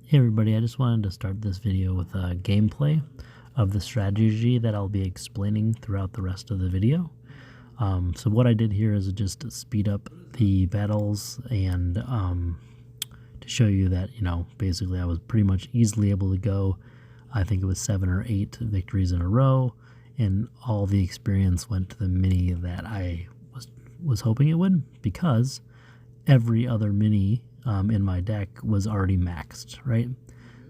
Hey everybody, I just wanted to start this video with a gameplay of the strategy that I'll be explaining throughout the rest of the video. So what I did here is just speed up the battles and to show you that, basically I was pretty much easily able to go, I think it was 7 or 8 victories in a row, and all the experience went to the mini that I was hoping it would, because every other mini in my deck was already maxed, right?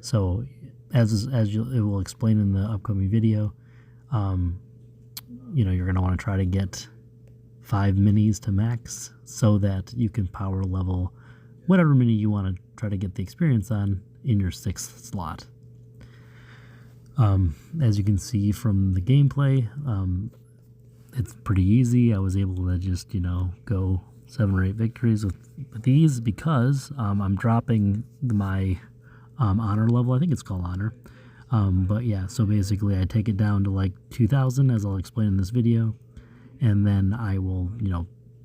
So it will explain in the upcoming video, you're going to want to try to get 5 minis to max so that you can power level whatever mini you want to try to get the experience on in your 6th slot. As you can see from the gameplay, it's pretty easy. I was able to just, go 7 or 8 victories with these because I'm dropping my honor level. I think it's called honor. But yeah, so basically I take it down to like 2,000, as I'll explain in this video, and then I will,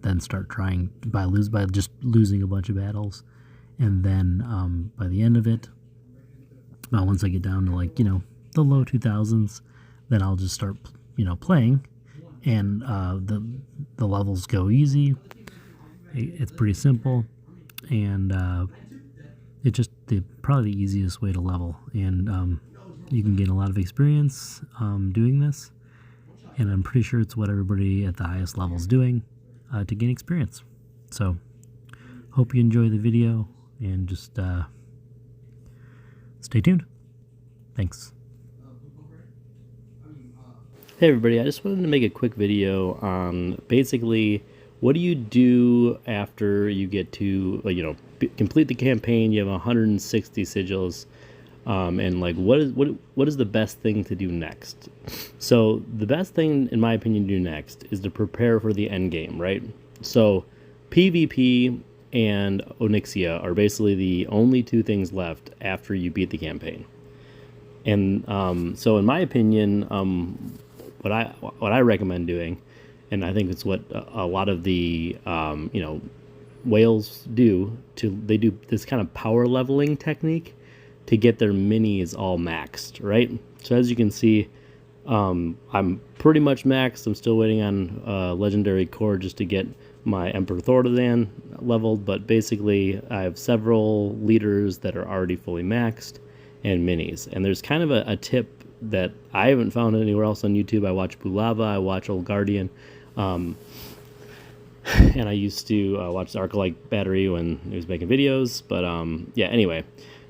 then start trying by just losing a bunch of battles, and then by the end of it, once I get down to like the low 2000s, then I'll just start playing, and the levels go easy. It's pretty simple, and it's just probably the easiest way to level, and you can gain a lot of experience doing this, and I'm pretty sure it's what everybody at the highest level is doing to gain experience. So hope you enjoy the video, and just stay tuned. Thanks. Hey everybody, I just wanted to make a quick video on basically what do you do after you get to, complete the campaign. You have 160 sigils, and what is the best thing to do next? So the best thing, in my opinion, to do next is to prepare for the end game, right? So PvP and Onyxia are basically the only 2 things left after you beat the campaign. And so in my opinion, what I recommend doing, and I think it's what a lot of the whales do, they do this kind of power leveling technique to get their minis all maxed, right? So as you can see, I'm pretty much maxed. I'm still waiting on legendary core just to get my Emperor Thorazan leveled, but basically I have several leaders that are already fully maxed and minis. And there's kind of a tip that I haven't found anywhere else on YouTube. I watch Bulava, I watch Old Guardian, and I used to watch the Arcalike Battery when he was making videos, but yeah, anyway.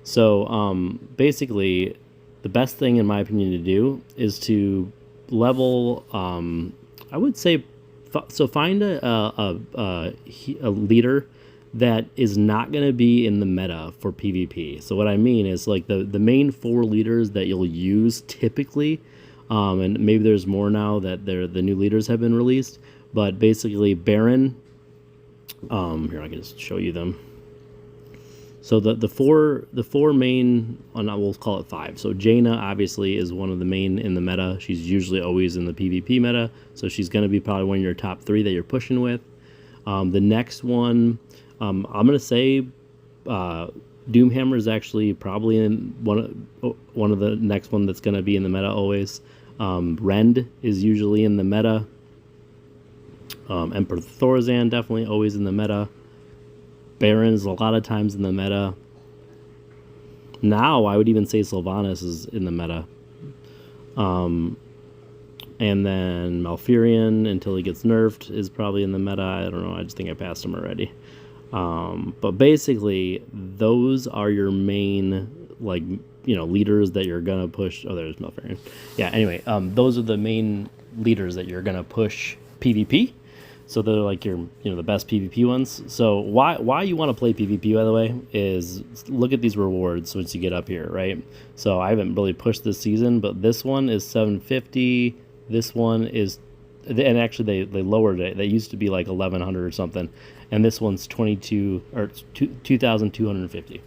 So basically, the best thing, in my opinion, to do is to level, I would say, so find a leader that is not going to be in the meta for PvP. So what I mean is, like, the main 4 leaders that you'll use typically, and maybe there's more now that the new leaders have been released, but basically Baron, here I can just show you them. So the four main, we'll call it 5. So Jaina obviously is one of the main in the meta. She's usually always in the PvP meta, so she's going to be probably one of your top 3 that you're pushing with. The next one, I'm going to say Doomhammer is actually probably in one of the next one that's going to be in the meta always. Rend is usually in the meta. Emperor Thorazan definitely always in the meta. Baron is a lot of times in the meta. Now I would even say Sylvanas is in the meta. And then Malfurion, until he gets nerfed, is probably in the meta. I don't know, I just think I passed him already. But basically, those are your main, leaders that you're gonna push. Oh, there's Malfurion. Yeah, anyway, those are the main leaders that you're gonna push PvP. So they're like your, the best PvP ones. So why you want to play PvP, by the way, is look at these rewards once you get up here, right? So I haven't really pushed this season, but this one is 750. This one is, and actually they lowered it. They used to be like 1,100 or something, and this one's 2,250.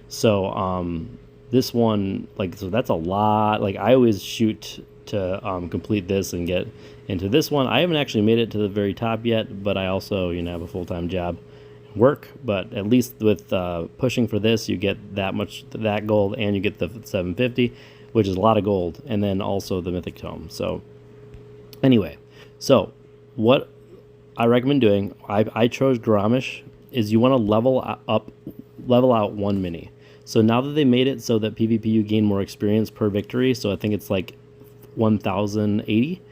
So this one, so that's a lot. Like, I always shoot to complete this and get into this one. I haven't actually made it to the very top yet, but I also have a full-time job work, but at least with pushing for this, you get that gold, and you get the 750, which is a lot of gold, and then also the mythic tome. So anyway, so what I recommend doing, I chose Garamish, is you want to level out one mini. So now that they made it so that PvP you gain more experience per victory, so I think it's like 1080.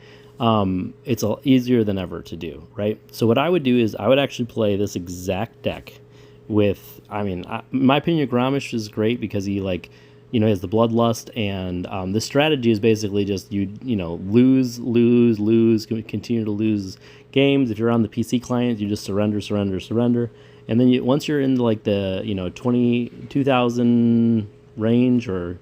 It's easier than ever to do, right? So what I would do is I would actually play this exact deck with, in my opinion, Grommish is great because he has the bloodlust, and the strategy is basically just lose, continue to lose games. If you're on the PC client, you just surrender, and then once you're in like the 22,000 range, or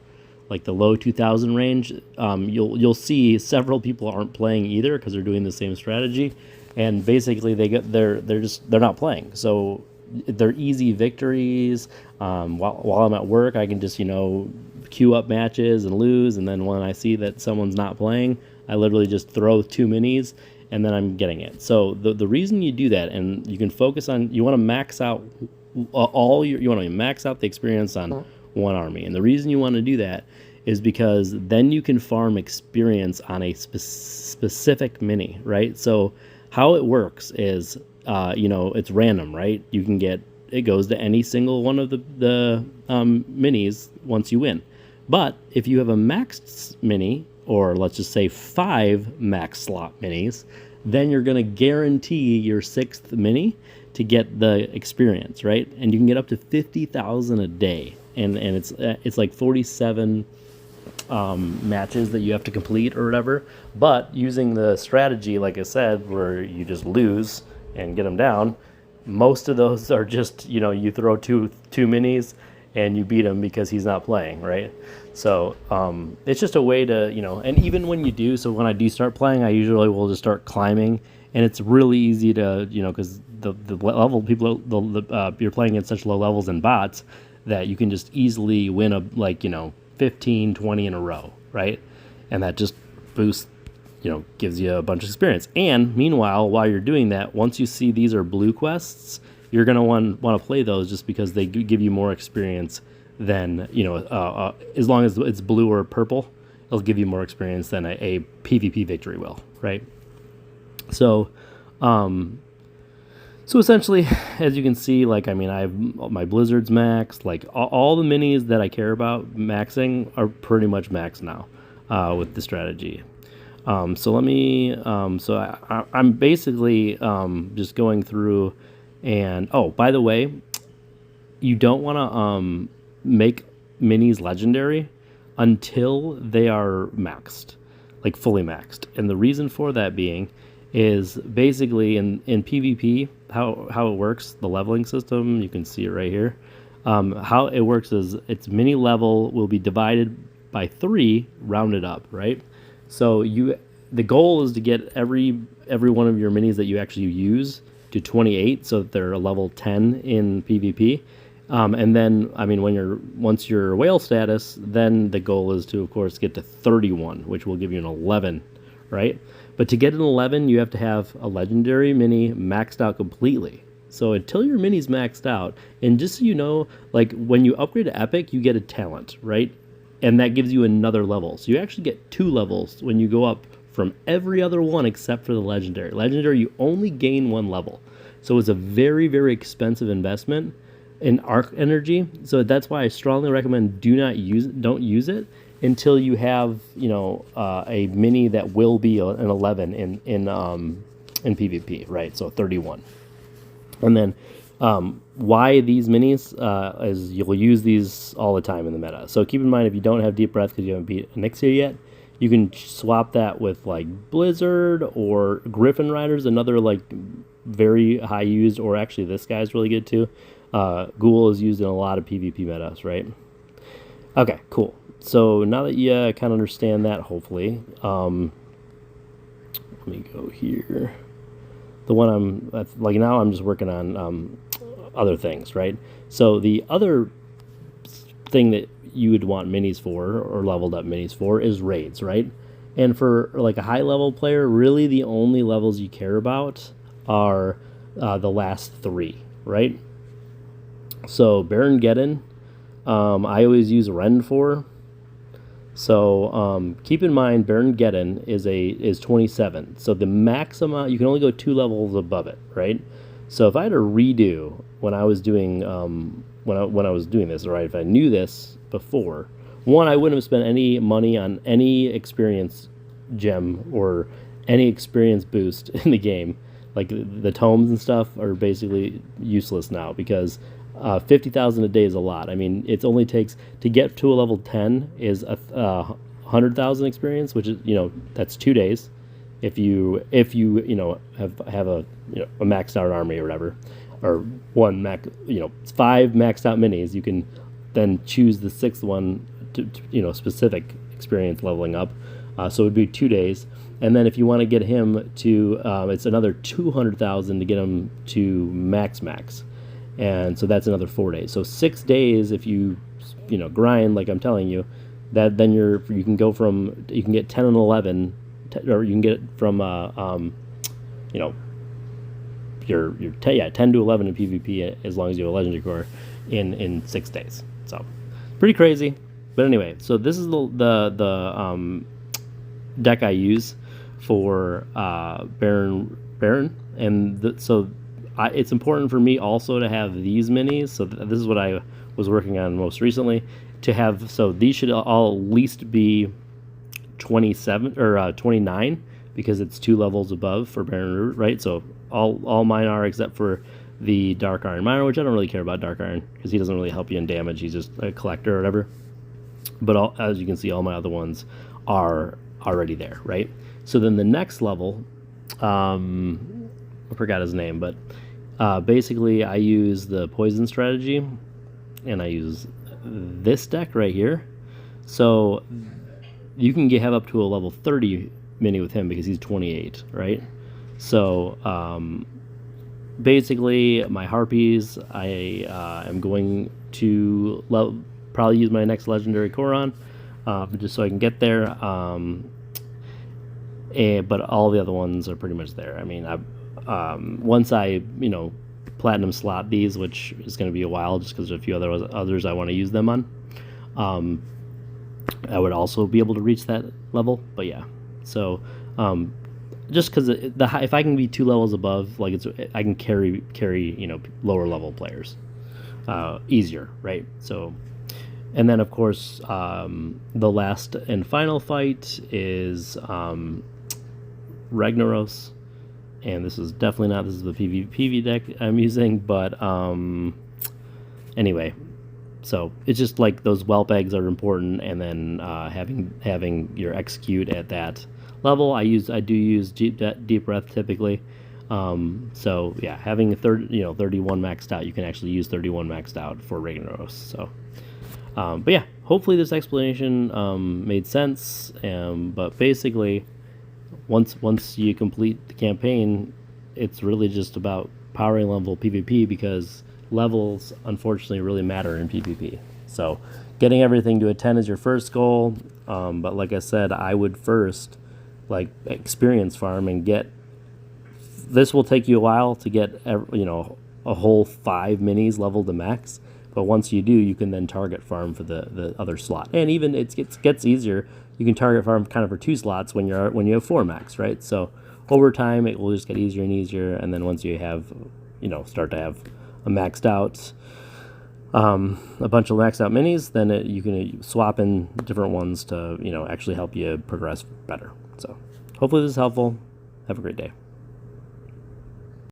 like the low 2,000 range, you'll see several people aren't playing either because they're doing the same strategy, and basically they're not playing. So they're easy victories. While I'm at work, I can just queue up matches and lose, and then when I see that someone's not playing, I literally just throw 2 minis, and then I'm getting it. So the reason you do that, and you can focus on, you want to max out you want to max out the experience on one army, and the reason you want to do that is because then you can farm experience on a specific mini, right? So how it works is, it's random, right? You can it goes to any single one of the minis once you win. But if you have a maxed mini, or let's just say 5 max slot minis, then you're going to guarantee your 6th mini to get the experience, right? And you can get up to 50,000 a day, and it's like 47 matches that you have to complete or whatever. But using the strategy, like I said, where you just lose and get them down, most of those are just you throw two minis and you beat him because he's not playing, right? So it's just a way to and even when you do, so when I do start playing, I usually will just start climbing, and it's really easy to because the level people you're playing at such low levels and bots that you can just easily win 15, 20 in a row, right? And that just boosts, gives you a bunch of experience. And meanwhile, while you're doing that, once you see these are blue quests, you're going to want to play those just because they give you more experience than, as long as it's blue or purple, it'll give you more experience than a PvP victory will, right? So, so essentially, as you can see, I have my Blizzards maxed, all the minis that I care about maxing are pretty much maxed now with the strategy. So let me, I'm basically just going through, and by the way, you don't want to make minis legendary until they are maxed, fully maxed. And the reason for that being is basically in PvP, how it works, the leveling system, you can see it right here. How it works is its mini level will be divided by 3, rounded up, right? So the goal is to get every one of your minis that you actually use to 28, so that they're a level 10 in PvP. And then, once you're whale status, then the goal is to, of course, get to 31, which will give you an 11, right? But to get an 11, you have to have a legendary mini maxed out completely. So until your mini's maxed out, and just so you know, when you upgrade to Epic, you get a talent, right? And that gives you another level. So you actually get 2 levels when you go up from every other one except for the legendary. Legendary, you only gain 1 level. So it's a very, very expensive investment in arc energy. So that's why I strongly recommend don't use it until you have a mini that will be an 11 in PvP, right? So 31. And then why these minis is you'll use these all the time in the meta. So keep in mind, if you don't have Deep Breath because you haven't beat Onyxia yet, you can swap that with Blizzard or Griffin Riders, another very high used, or actually this guy's really good too. Ghoul is used in a lot of PvP metas, right? Okay, cool. So now that you kind of understand that, hopefully, let me go here. The one now I'm just working on other things, right? So the other thing that you would want minis for, or leveled up minis for, is raids, right? And for a high level player, really the only levels you care about are the last 3, right? So Baron Geddon, I always use Ren for. So keep in mind, Baron Geddon is 27. So the max amount, you can only go 2 levels above it, right? So if I had to redo when I was doing when I was doing this, right? If I knew this before, one, I wouldn't have spent any money on any experience gem or any experience boost in the game. Like the tomes and stuff are basically useless now because 50,000 a day is a lot. I mean, it only takes to get to a level 10 is 100,000 experience, which is that's 2 days. If you have a a maxed out army or whatever, or one max 5 maxed out minis, you can then choose the sixth one to specific experience leveling up. So it would be 2 days, and then if you want to get him to, it's another 200,000 to get him to max, and so that's another 4 days. So 6 days if you grind like I'm telling you, that then you can get 10 and 11, or you can get from your 10 to 11 in PvP as long as you have a legendary core in 6 days. So pretty crazy. But anyway, so this is the deck I use for Baron, and so it's important for me also to have these minis. So this is what I was working on most recently to have. So these should all at least be 27 or 29 because it's 2 levels above for Baron Root, right? So all mine are except for the Dark Iron Miner, which I don't really care about Dark Iron because he doesn't really help you in damage. He's just a collector or whatever. But as you can see, all my other ones are already there, right? So then the next level, I forgot his name, but basically I use the poison strategy, and I use this deck right here. So you can have up to a level 30 mini with him because he's 28, right? So basically my harpies, I am going to probably use my next legendary core on, just so I can get there. But all the other ones are pretty much there. I mean, once I platinum slot these, which is going to be a while, just because there's a few others I want to use them on. I would also be able to reach that level, but yeah. So just because if I can be 2 levels above, like I can carry lower level players easier, right? So. And then, of course, the last and final fight is Ragnaros. And this is definitely not, this is the PvP deck I'm using, but anyway. So it's just like those whelp eggs are important, and then having your execute at that level. I do use deep breath typically. So yeah, having 31 maxed out, you can actually use 31 maxed out for Ragnaros. So. But yeah, hopefully this explanation made sense. But basically, once you complete the campaign, it's really just about powering level PvP, because levels unfortunately really matter in PvP. So getting everything to a 10 is your first goal. But like I said, I would first experience farm and get. This will take you a while to get a whole 5 minis leveled to max. But once you do, you can then target farm for the other slot, and even it gets easier. You can target farm kind of for 2 slots when you have 4 max, right? So over time, it will just get easier and easier, and then once you have, start to have a maxed out, a bunch of maxed out minis, then you can swap in different ones to actually help you progress better. So hopefully this is helpful. Have a great day.